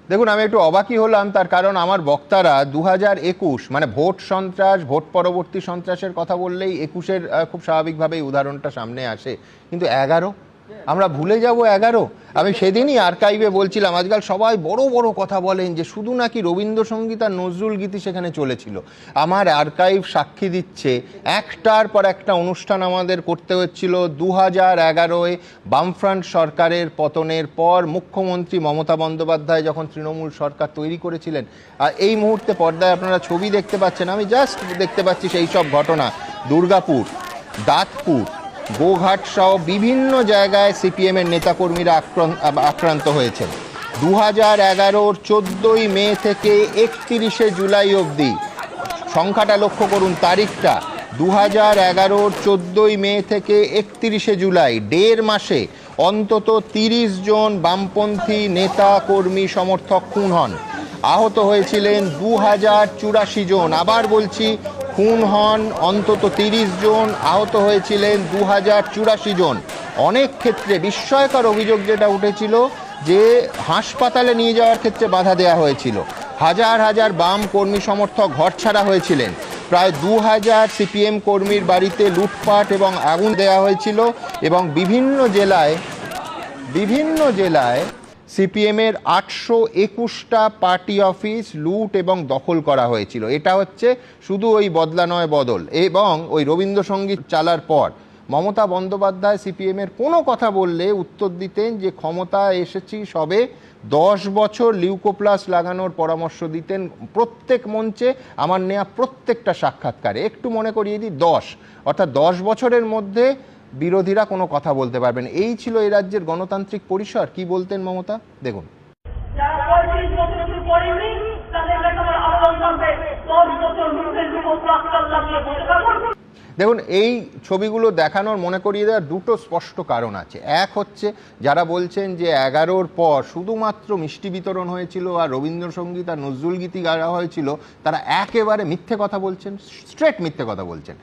দেখুন, আমি একটু অবাকই হলাম, তার কারণ আমার বক্তারা 2021 মানে ভোট সন্ত্রাস, ভোট পরবর্তী সন্ত্রাসের কথা বললেই 21-এর খুব স্বাভাবিকভাবেই উদাহরণটা সামনে আসে, কিন্তু 11 আমরা ভুলে যাব 11? আমি সেদিনই আর্কাইভে বলছিলাম, আজকাল সবাই বড় বড় কথা বলেন যে শুধু নাকি রবীন্দ্রসঙ্গীত আর নজরুল গীতি সেখানে চলেছিল। আমার আর্কাইভ সাক্ষী দিচ্ছে একটার পর একটা অনুষ্ঠান আমাদের করতে হচ্ছিল 2011-এ বামফ্রন্ট সরকারের পতনের পর। মুখ্যমন্ত্রী মমতা বন্দ্যোপাধ্যায় যখন তৃণমূল সরকার তৈরি করেছিলেন, আর এই মুহূর্তে পর্দায় আপনারা ছবি দেখতে পাচ্ছেন, আমি জাস্ট দেখতে পাচ্ছি সেই সব ঘটনা। দুর্গাপুর, দাঁতপুর, গোঘাট সহ বিভিন্ন জায়গায় সিপিএমের নেতাকর্মীরা আক্রান্ত হয়েছেন। 2011-র 14ই মে থেকে 31শে জুলাই অবধি, সংখ্যাটা লক্ষ্য করুন, তারিখটা 2011-র 14ই মে থেকে 31শে জুলাই, 1.5 মাসে অন্তত 30 জন বামপন্থী নেতা কর্মী সমর্থক খুন হন। আহত হয়েছিলেন 2084 জন। আবার বলছি, খুন হন অন্তত 30 জন, আহত হয়েছিলেন 2084 জন। অনেক ক্ষেত্রে বিস্ময়কর অভিযোগ যেটা উঠেছিল যে হাসপাতালে নিয়ে যাওয়ার ক্ষেত্রে বাধা দেওয়া হয়েছিল। হাজার হাজার বাম কর্মী সমর্থক ঘরছাড়া হয়েছিলেন। প্রায় 2000 সিপিএম কর্মীর বাড়িতে লুটপাট এবং আগুন দেওয়া হয়েছিল, এবং বিভিন্ন জেলায় সিপিএমের 821টা পার্টি অফিস লুট এবং দখল করা হয়েছিল। এটা হচ্ছে শুধু ওই বদলা নয় বদল। এবং ওই রবীন্দ্রসঙ্গীত চালার পর মমতা বন্দ্যোপাধ্যায় সিপিএমের কোনো কথা বললে উত্তর দিতেন যে ক্ষমতায় এসেছি সবে 10 বছর, লিউকোপ্লাস লাগানোর পরামর্শ দিতেন প্রত্যেক মঞ্চে, আমার নেওয়া প্রত্যেকটা সাক্ষাৎকারে। একটু মনে করিয়ে দিই, 10, অর্থাৎ 10 বছরের মধ্যে বিরোধীরা কোনো কথা বলতে পারবেন। এই ছিল এই রাজ্যের গণতান্ত্রিক পরিসর। কি বলতেন মমতা, দেখুন। দেখুন, এই ছবিগুলো দেখানোর, মনে করিয়ে দেওয়ার দুটো স্পষ্ট কারণ আছে। এক হচ্ছে, যারা বলছেন যে 11-র পর শুধুমাত্র মিষ্টি বিতরণ হয়েছিল আর রবীন্দ্রসঙ্গীত আর নজরুল গীতি গাওয়া হয়েছিল, তারা একেবারে মিথ্যে কথা বলছেন, স্ট্রেট মিথ্যে কথা বলছেন।